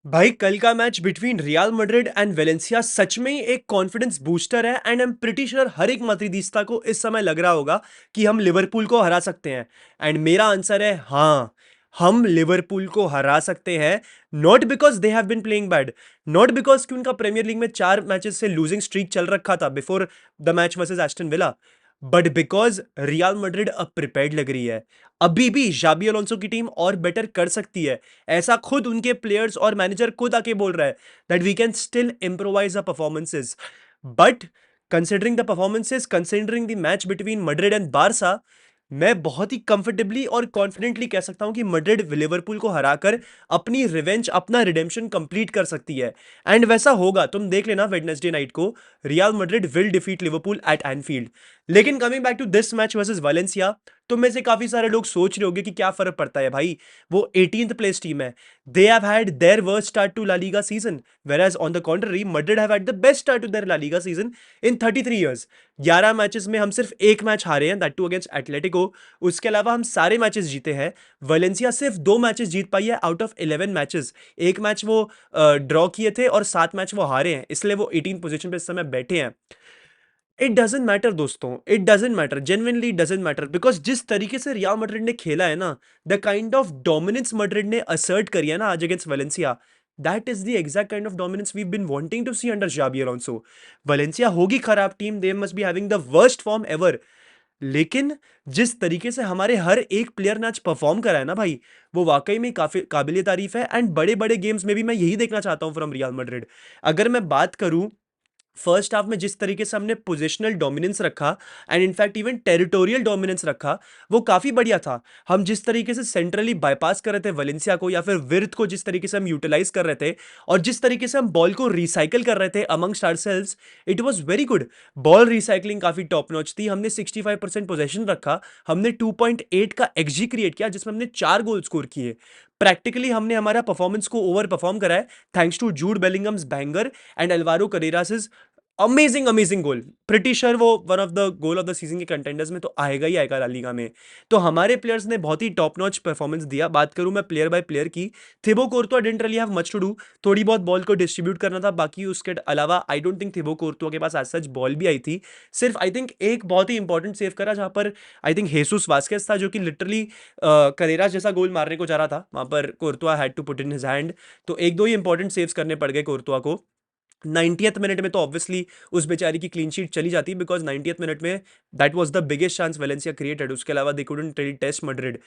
भाई कल का match between Real Madrid and Valencia सच में ही एक कॉन्फिडेंस बूस्टर है and I am pretty sure हर एक मद्रिदिस्ता को इस समय लग रहा होगा कि हम लिवरपूल को हरा सकते हैं। एंड मेरा आंसर है हाँ, हम लिवरपूल को हरा सकते हैं। Not because they have been playing bad, not because कि उनका प्रीमियर लीग में 4 मैचेस से लूजिंग स्ट्रीक चल रखा था before the match versus Aston villa, but because real Madrid अब प्रिपेयर्ड लग रही है। अभी भी जाबी अलोंसो की टीम और बेटर कर सकती है, ऐसा खुद उनके प्लेयर्स और मैनेजर खुद आके बोल रहा है that we can still improvise a performances. But considering the performances, considering the match between Madrid and Barca, मैं बहुत ही कंफर्टेबली और कॉन्फिडेंटली कह सकता हूं कि मैड्रिड लिवरपूल को हराकर अपनी रिवेंज, अपना रिडेम्पशन कंप्लीट कर सकती है। एंड वैसा होगा, तुम देख लेना वेडनेसडे नाइट को Real Madrid will defeat Liverpool at Anfield. लेकिन coming back to this match versus Valencia, तुम में से काफी सारे लोग सोच रहे होंगे कि क्या फर्क पड़ता है भाई, वो 18th प्लेस टीम है। They have had their worst start to La Liga season, whereas on the contrary Madrid have had the best start to their La Liga season in 33 years. 11 matches में हम सिर्फ एक match हारे हैं, that to against Atletico. उसके अलावा हम सारे मैचेस जीते हैं। वलेंसिया सिर्फ 2 मैचेस जीत पाई है आउट ऑफ 11 मैचेस। एक मैच वो ड्रॉ किए थे और 7 मैच वो हारे हैं, इसलिए वो 18 पोजीशन पे इस समय बैठे हैं। इट डजेंट मैटर दोस्तों, it doesn't matter, genuinely doesn't matter, because जिस तरीके से रियल मैड्रिड ने खेला है ना, the kind of dominance Madrid ने असर्ट करी है ना आज against Valencia, that is the exact kind of dominance we been wanting to see under Xabi Alonso. Valencia होगी खराब team, they must be having the worst form ever, लेकिन जिस तरीके से हमारे हर एक प्लेयर ने आज परफॉर्म करा है ना भाई, वो वाकई में काफी काबिलियत तारीफ है। एंड बड़े बड़े गेम्स में भी मैं यही देखना चाहता हूं फ्रॉम रियल मैड्रिड। अगर मैं बात करूं फर्स्ट हाफ में जिस तरीके से हमने पोजिशनल डोमिनेंस रखा and in fact even territorial dominance रखा, वो काफी बढ़िया था। हम जिस तरीके से सेंट्रली बाईपास कर रहे थे वलेंसिया को, या फिर विर्थ को जिस तरीके से हम यूटिलाइज कर रहे थे, और जिस तरीके से हम बॉल को रिसाइकल कर रहे थे amongst ourselves, it was very good. Ball recycling काफी टॉप नॉच थी। हमने 65% पोजेशन रखा, हमने 2.8 का एक्सजी क्रिएट किया जिसमें हमने 4 गोल स्कोर किए। प्रैक्टिकली हमने हमारा परफॉर्मेंस को ओवर परफॉर्म करा है, thanks to Jude Bellingham's banger and Alvaro Carreras amazing amazing goal. Pretty sure वो one of the goal of the season के कंटेंडर्स में तो आएगा ही आएगा ला लीगा में। तो हमारे प्लेयर्स ने बहुत ही टॉप नॉच परफॉर्मेंस दिया। बात करूं मैं प्लेयर बाय प्लेयर की, Thibaut Courtois didn't really have much to do, थोड़ी बहुत बॉल को डिस्ट्रीब्यूट करना था, बाकी उसके अलावा आई डोंट थिंक थिबो कोर्तुआ के पास एज सच बॉल भी आई थी। सिर्फ आई थिंक एक बहुत ही इंपॉर्टेंट सेव करा जहां पर आई थिंक हेसूस वास्केस था, जो कि लिटरली करेरास जैसा गोल मारने को जा रहा था, वहां पर Courtois had to put in his hand. तो एक दो ही इंपॉर्टेंट सेव्स करने पड़ गए कोर्तुआ को। 90th मिनट में तो ऑब्वियसली उस बेचारी की क्लीन शीट चली जाती, बिकॉज 90th मिनट में that was the biggest chance Valencia created, उसके अलावा they couldn't really test Madrid.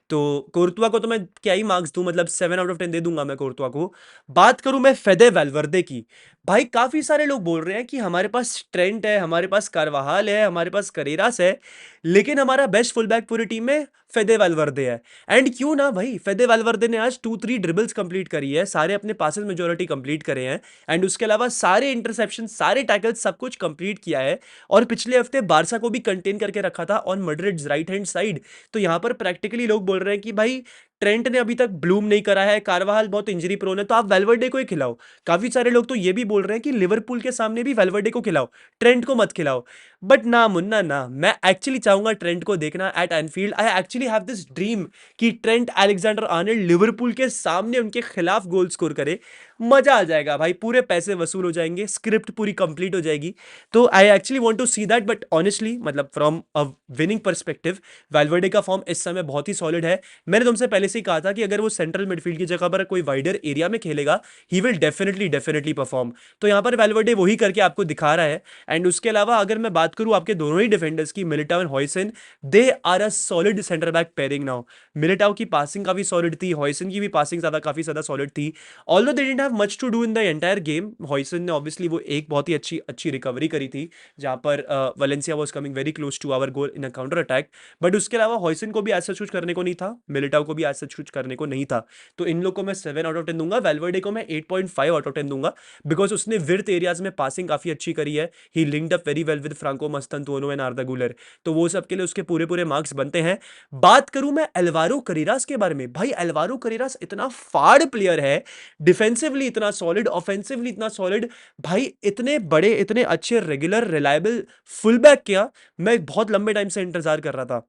तो कोर्तुआ को तो मैं क्या ही मार्क्स दूं, मतलब 7 आउट ऑफ 10 दे दूंगा मैं कोर्तुआ को। बात करूं मैं फेदे वेलवर्दे की, भाई काफी सारे लोग बोल रहे हैं कि हमारे पास ट्रेंट है, हमारे पास कारवाहाल है, हमारे पास करेरास है, लेकिन हमारा बेस्ट फुल बैक पूरी टीम में फेदे वेलवर्दे है। एंड क्यों ना भाई, फेदे वेलवर्दे ने आज 2-3 ड्रिबल्स कंप्लीट करी है, सारे अपने पासेस मेजोरिटी कंप्लीट करे हैं, एंड उसके अलावा सारे इंटरसेप्शन, सारे टैकल्स, सब कुछ कंप्लीट किया है। और पिछले हफ्ते बारसा को भी कंटेन करके रखा था on Madrid's right hand side. तो यहां पर प्रैक्टिकली लोग बोल रहे हैं कि भाई ट्रेंट ने अभी तक ब्लूम नहीं करा है, कारवाहाल बहुत इंजरी प्रोन है, तो आप वेलवर्डे को ही खिलाओ। काफी सारे लोग तो ये भी बोल रहे हैं कि लिवरपूल के सामने भी वेलवर्डे को खिलाओ, ट्रेंट को मत खिलाओ। बट ना मुन्ना ना, मैं एक्चुअली चाहूंगा ट्रेंट को देखना at Anfield. I actually have this dream कि ट्रेंट अलेक्जेंडर आर्नल्ड लिवरपूल के सामने उनके खिलाफ गोल स्कोर करे। मजा आ जाएगा भाई, पूरे पैसे वसूल हो जाएंगे, स्क्रिप्ट पूरी कंप्लीट हो जाएगी। तो I actually want to see that, but honestly मतलब from a winning perspective, Valverde का फॉर्म इस समय बहुत ही सॉलिड है। मैंने तुमसे पहले से ही कहा था कि अगर वो सेंट्रल मिडफील्ड की जगह पर कोई वाइडर एरिया में खेलेगा, he will definitely definitely perform. तो यहाँ पर वेलवर्डे वही करके आपको दिखा रहा है। एंड उसके अलावा अगर मैं बात करूं आपके दोनों ही डिफेंडर्स की, Militao and Huijsen, they are a solid centre back pairing now. Militao की पासिंग काफी सॉलिड थी, हॉयसन की भी पासिंग काफी ज्यादा सॉलिड थी। Although they didn't have much to do in the entire game, Huijsen ने ऑब्वियसली वो एक बहुत ही अच्छी अच्छी रिकवरी करी थी, जहां पर Valencia was coming very close to our goal in a counter attack. But उसके अलावा हॉयसन को भी ऐसा कुछ करने को नहीं था, मिलिटाओ को भी ऐसा कुछ करने को नहीं था। तो इन लोग को मैं 7 आउट ऑफ 10 दूंगा, वेलवर्डे को मैं 8.5 आउट ऑफ 10 दूंगा, बिकॉज उसने विर्थ एरियाज में पासिंग काफी अच्छी करी है। He linked up very well with Franco Mastantuono and Arda Guler, तो वो सब के लिए उसके पूरे पूरे मार्क्स बनते हैं। बात करूं मैं अल्वारो करेरास के बारे में, भाई अल्वारो करेरास इतना फाड़ प्लेयर है, डिफेंसिवली इतना सॉलिड, ऑफेंसिवली इतना सॉलिड। भाई इतने बड़े, इतने अच्छे रेगुलर रिलायबल फुल बैक किया, मैं बहुत लंबे टाइम से इंतजार कर रहा था।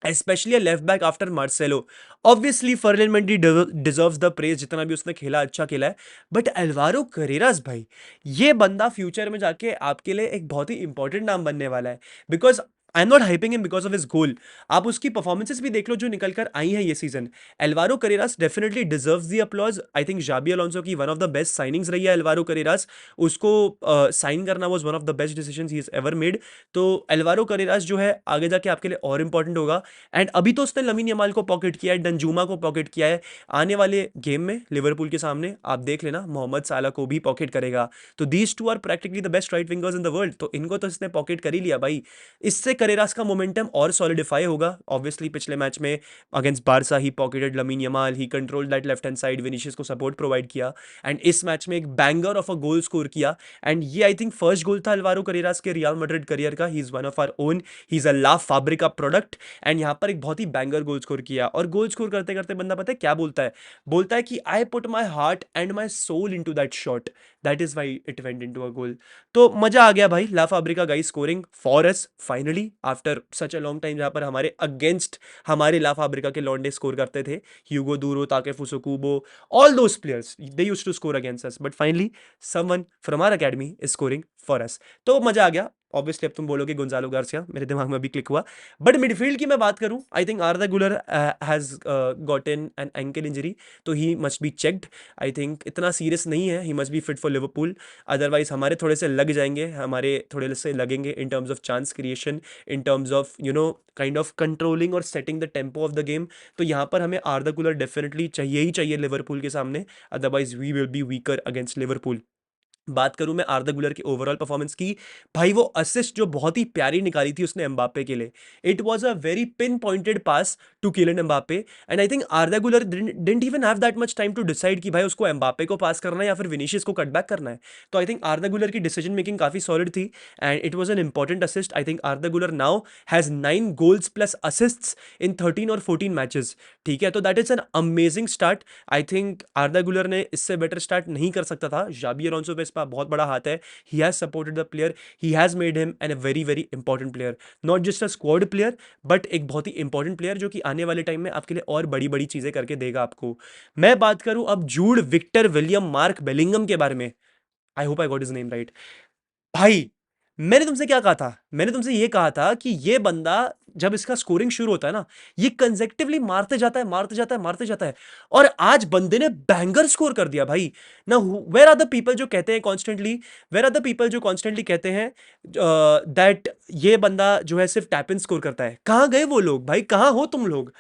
especially a left back after Marcelo. Obviously, Ferland Mendy deserves the praise जितना भी उसने खेला अच्छा खेला है. बट एल्वारो करेरास भाई, ये बंदा फ्यूचर में जाके आपके लिए एक बहुत ही इंपॉर्टेंट नाम बनने वाला है. Because I am not hyping him because of his goal. आप उसकी परफॉर्मेंसेस भी देख लो जो निकल कर आई हैं ये season. Alvaro Carreras definitely deserves the applause. I think Xabi Alonso की one of the best signings रही है एल्वारो करेरास. उसको साइन करना was one of the best decisions he has ever made. तो एल्वारो करेरास जो है आगे जाके आपके लिए और इंपॉर्टेंट होगा. एंड अभी तो उसने लमीन यमाल को पॉकेट किया है, डंजुमा को पॉकेट किया है. आने वाले गेम में लिवरपूल के सामने आप देख लेना मोहम्मद साला को भी पॉकेट करेगा. तो these two are practically the best right wingers in the world. तो इनको तो इसने पॉकेट कर ही लिया भाई. इससे करेरास का मोमेंटम और सॉलिडिफाई होगा. ऑब्वियसली पिछले मैच में against Barca he pocketed Lamine Yamal, he control that left hand side, Vinicius को सपोर्ट प्रोवाइड किया. एंड इस मैच में एक banger of a goal score किया. एंड ये आई थिंक फर्स्ट गोल था अल्वारो करेरास के रियल मैड्रिड करियर का. He is one of our own, he is a La Fabrica product. And यहाँ पर एक बहुत ही बैंगर गोल स्कोर किया. और गोल स्कोर करते करते बंदा पता है क्या बोलता है? बोलता है कि I put my heart and my soul into that shot, that is why it went into a goal. तो मजा आ गया भाई. La Fabrica guys scoring for us finally after such a long time, जहां पर हमारे against हमारे ला फैब्रिका के लॉन्डे स्कोर करते थे. ह्यूगो दूरो, ताकेफुसो कुबो, all those players they used to score against us, but finally someone from our academy is scoring for us. तो मजा आ गया. ऑब्वियसली अब तुम बोलोगे गोंजालो गार्सिया, मेरे दिमाग में अभी क्लिक हुआ. बट मिडफील्ड की मैं बात करूं, आई think Arda Guler has gotten an ankle injury. तो he must be checked. I think इतना सीरियस नहीं है. He must be fit for Liverpool. Otherwise हमारे थोड़े से लग जाएंगे, हमारे थोड़े से लगेंगे in terms of chance creation, in terms of kind of controlling और setting the tempo of the game. तो यहाँ पर हमें आर्दा गुलर डेफिनेटली चाहिए ही चाहिए लिवरपूल के सामने. Otherwise we will be weaker against Liverpool. बात करूं मैं आर्दा गुलर की ओवरऑल परफॉर्मेंस की, भाई वो असिस्ट जो बहुत ही प्यारी निकाली थी उसने एम्बापे के लिए. It was a very pin pointed pass to Kylian Mbappe. And I think Arda Guler didn't even have that much time to decide कि भाई उसको एम्बापे को पास करना है या फिर विनीशियस को कटबैक करना है. तो आई थिंक आर्दा गुलर की डिसीजन मेकिंग काफी सॉलिड थी. And it was an important assist. I think Arda Guler now has 9 goals plus assists in 13 और 14 मैचेस. ठीक है, तो that is an amazing start. I think Arda Guler ने इससे better start नहीं कर सकता था. जाबी अलोंसो पे इसका बहुत बड़ा हाथ है. He has supported the player, he has made him an a very very important player. Not just a squad player, but एक बहुत ही इंपॉर्टेंट प्लेयर जो कि आने वाले टाइम में आपके लिए और बड़ी बड़ी चीजें करके देगा आपको. मैं बात करूं अब जूड विक्टर विलियम मार्क बेलिंगम के बारे में. I hope I got his name right. भाई मैंने तुमसे क्या कहा था? मैंने तुमसे ये कहा था कि ये बंदा जब इसका स्कोरिंग शुरू होता है ना, ये कंसेक्टिवली मारते जाता है, मारते जाता है, मारते जाता है. और आज बंदे ने बैंगर स्कोर कर दिया भाई. ना वेयर आर द पीपल जो कहते हैं constantly, where are the people जो कॉन्स्टेंटली कहते हैं दैट ये बंदा जो है सिर्फ टैप इन स्कोर करता है? कहां गए वो लोग भाई? कहां हो तुम लोग?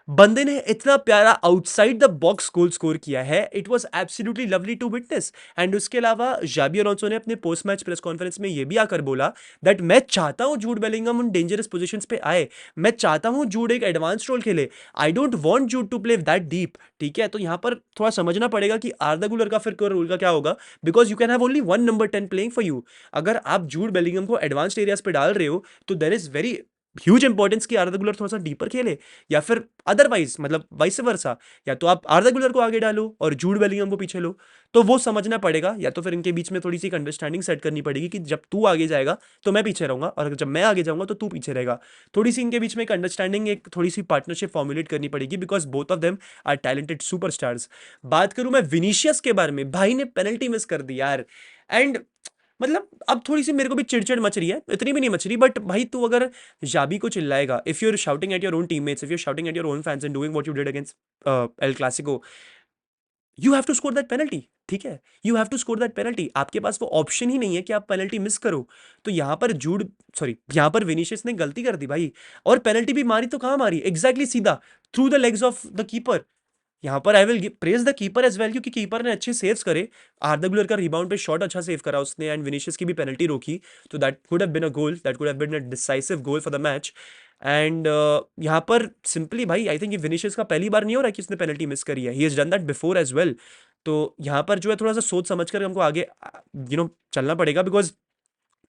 बंदे ने इतना प्यारा outside the box goal score किया है. It was absolutely lovely to witness. And उसके अलावा जाबी अलोंसो ने अपने पोस्ट मैच प्रेस कॉन्फ्रेंस में ये भी आकर बोला दैट मैं चाहता हूं जूड बेलिंगम उन डेंजरस पोजीशंस पे आए. मैं चाहता हूं जूड एक एडवांस रोल खेले. I don't want Jude to play that deep. ठीक है, तो यहां पर थोड़ा समझना पड़ेगा कि आर्दा गुलर का फिर रोल का क्या होगा. Because you can have only one number 10 playing for you. अगर आप जूड बेलिंगम को एडवांस्ड एरियाज पे डाल रहे हो तो there is very huge importance कि आर्दा गुलर थोड़ा सा डीपर खेले, या फिर अदरवाइज मतलब वाइस वर्सा. या तो आप आर्दा गुलर को आगे डालो और जूड बेलिंगम को पीछे लो. तो वो समझना पड़ेगा, या तो फिर इनके बीच में थोड़ी सी अंडरस्टैंडिंग सेट करनी पड़ेगी कि जब तू आगे जाएगा तो मैं पीछे रहूंगा, और जब मैं आगे जाऊंगा तो तू पीछे रहेगा. थोड़ी सी इनके बीच में एक अंडरस्टैंडिंग, एक थोड़ी सी पार्टनरशिप फॉर्मुलेट करनी पड़ेगी. Because both of them are talented superstars. बात करूं मैं विनीशियस के बारे में, भाई ने पेनल्टी मिस कर दी यार. एंड मतलब अब थोड़ी सी मेरे को भी चिड़चिड़ मच रही है, इतनी भी नहीं मच रही, बट भाई तू अगर जाबी को चिल्लाएगा, if you are shouting at your own teammates, if you are shouting at your own fans and doing what you did against El Clasico, you have to score that penalty. ठीक है, you have to score that penalty. आपके पास वो option ही नहीं है कि आप penalty miss करो. तो यहां पर यहां पर विनीशियस ने गलती कर दी भाई. और पेनल्टी भी मारी तो कहां मारी? एग्जैक्टली सीधा through the legs of the keeper. यहाँ पर I will praise the keeper as well, क्योंकि कीपर ने अच्छे सेव्स करे. आर्दा गुलर का रिबाउंड पे शॉट अच्छा सेव करा उसने, एंड विनीशियस की भी पेनल्टी रोकी. तो that could have been a goal, that could have been a decisive goal for the match. And यहाँ पर सिंपली भाई आई थिंक विनीशियस का पहली बार नहीं हो रहा है कि उसने पेनल्टी मिस करी है. He has done that before as well. तो यहाँ पर जो है थोड़ा सा सोच समझ कर हमको आगे चलना पड़ेगा. बिकॉज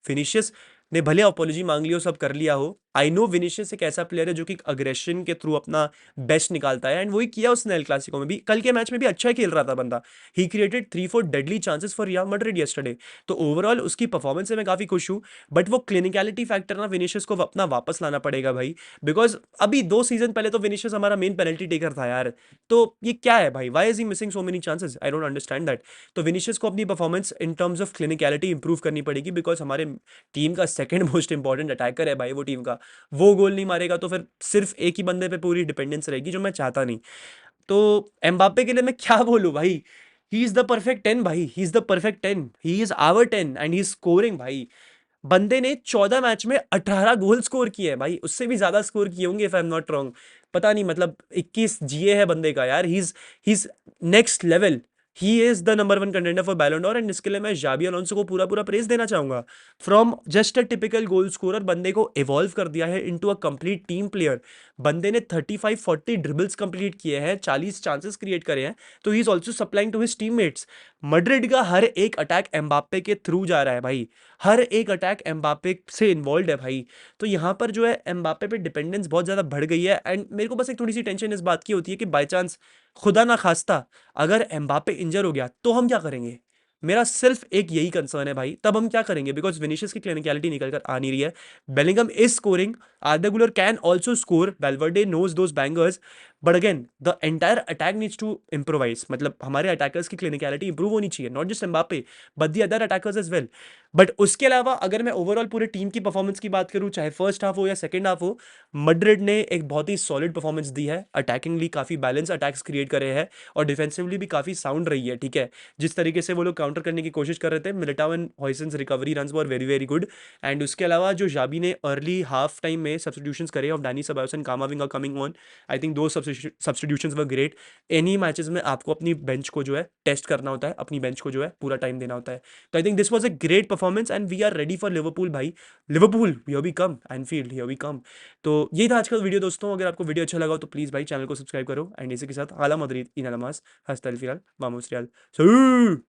फिनिशियस ने भले अपॉलॉजी मांग ली हो, सब कर लिया हो। आई नो विनिशियस एक ऐसा प्लेयर है जो कि अग्रेशन के थ्रू अपना बेस्ट निकालता है, एंड वही किया उसने एल क्लासिको में भी। कल के मैच में भी अच्छा ही खेल रहा था बंदा। He created 3-4 deadly chances for real Madrid yesterday. तो ओवरऑल उसकी परफॉर्मेंस से मैं काफी खुश हूँ। बट वो क्लिनिकलिटी फैक्टर ना विनिशियस को अपना वापस लाना पड़ेगा भाई। बिकॉज अभी 2 सीजन पहले तो विनिशियस हमारा मेन पेनल्टी टेकर था यार। तो ये क्या है भाई, why is he missing so many chances, I don't understand that. तो विनिशियस को अपनी performance in terms of clinicality improve करनी पड़ेगी, बिकॉज हमारे टीम का सेकंड मोस्ट इंपॉर्टेंट अटैकर है भाई वो टीम का। वो गोल नहीं मारेगा तो फिर सिर्फ एक ही बंदे पे पूरी डिपेंडेंस रहेगी, जो मैं चाहता नहीं। तो एम्बाप्पे के लिए मैं क्या बोलूं भाई। ही इज द परफेक्ट 10 भाई, he is the perfect 10, he is our 10 and he is scoring भाई। बंदे ने 14 मैच में 18 गोल स्कोर किए हैं भाई, उससे भी ज्यादा स्कोर किए होंगे if I am not wrong. पता नहीं, मतलब 21 जीए है बंदे का यार। He is next level. He is the number 1 contender for बैलन डॉर, एंड इसके लिए मैं जाबी अलोंसो को पूरा पूरा प्रेज देना चाहूंगा। From just a typical goal scorer, बंदे को इवॉल्व कर दिया है into a complete team player. बंदे ने 35-40 ड्रिबल्स कंप्लीट किए हैं, 40 चांसेस क्रिएट करे हैं। तो he is also supplying to his teammates. Madrid का हर एक अटैक एम्बाप्पे के थ्रू जा रहा है भाई। हर एक अटैक एम्बाप्पे से इन्वॉल्व है भाई। तो यहाँ पर जो है एम्बाप्पे पे डिपेंडेंस बहुत ज़्यादा बढ़ गई है, एंड मेरे को बस एक थोड़ी सी टेंशन इस बात की होती है कि बाई चांस, खुदा ना खास्ता, अगर एम्बाप्पे इंजर हो गया तो हम क्या करेंगे। मेरा सिर्फ एक यही कंसर्न है भाई, तब हम क्या करेंगे, बिकॉज विनिशियस की क्लिनिकलिटी निकल कर आ नहीं रही है। Bellingham is scoring, Arda Guler can also score, Valverde knows those bangers, but again the entire attack needs to improvise. मतलब हमारे अटैकर्स की क्लिनिकलिटी इंप्रूव होनी चाहिए, not just Mbappe but the other attackers as well. But उसके अलावा अगर मैं overall पूरे टीम की परफॉर्मेंस की बात करूं, चाहे फर्स्ट हाफ हो या सेकंड हाफ हो, मड्रिड ने एक बहुत ही सॉलिड परफॉर्मेंस दी है। अटैकिंगली काफी बैलेंस अटैक्स क्रिएट करे हैं, और डिफेंसिवली भी काफी साउंड रही है, ठीक है। जिस तरीके से वो लोग काउंटर करने की कोशिश कर रहे थे, Militao and Huijsen's recovery runs were very very good. And उसके अलावा जो जाबी ने अर्ली हाफ टाइम में सब्स्टिट्यूशंस करे of Dani Ceballos and Camavinga coming on, I think दो substitutions were great. Any matches में आपको अपनी बेंच को जो है टेस्ट करना होता है, अपनी बेंच को जो है पूरा टाइम देना होता है। तो I think this was a great performance and we are ready for Liverpool भाई। Liverpool here we come, Anfield here we come. तो यही था आज का वीडियो दोस्तों। अगर आपको वीडियो अच्छा लगा हो तो प्लीज़ भाई चैनल को सब्सक्राइब करो, एंड इसी के साथ हाला मदरीद इन अलमास हस्ता फिलहाल वामोस रियाल।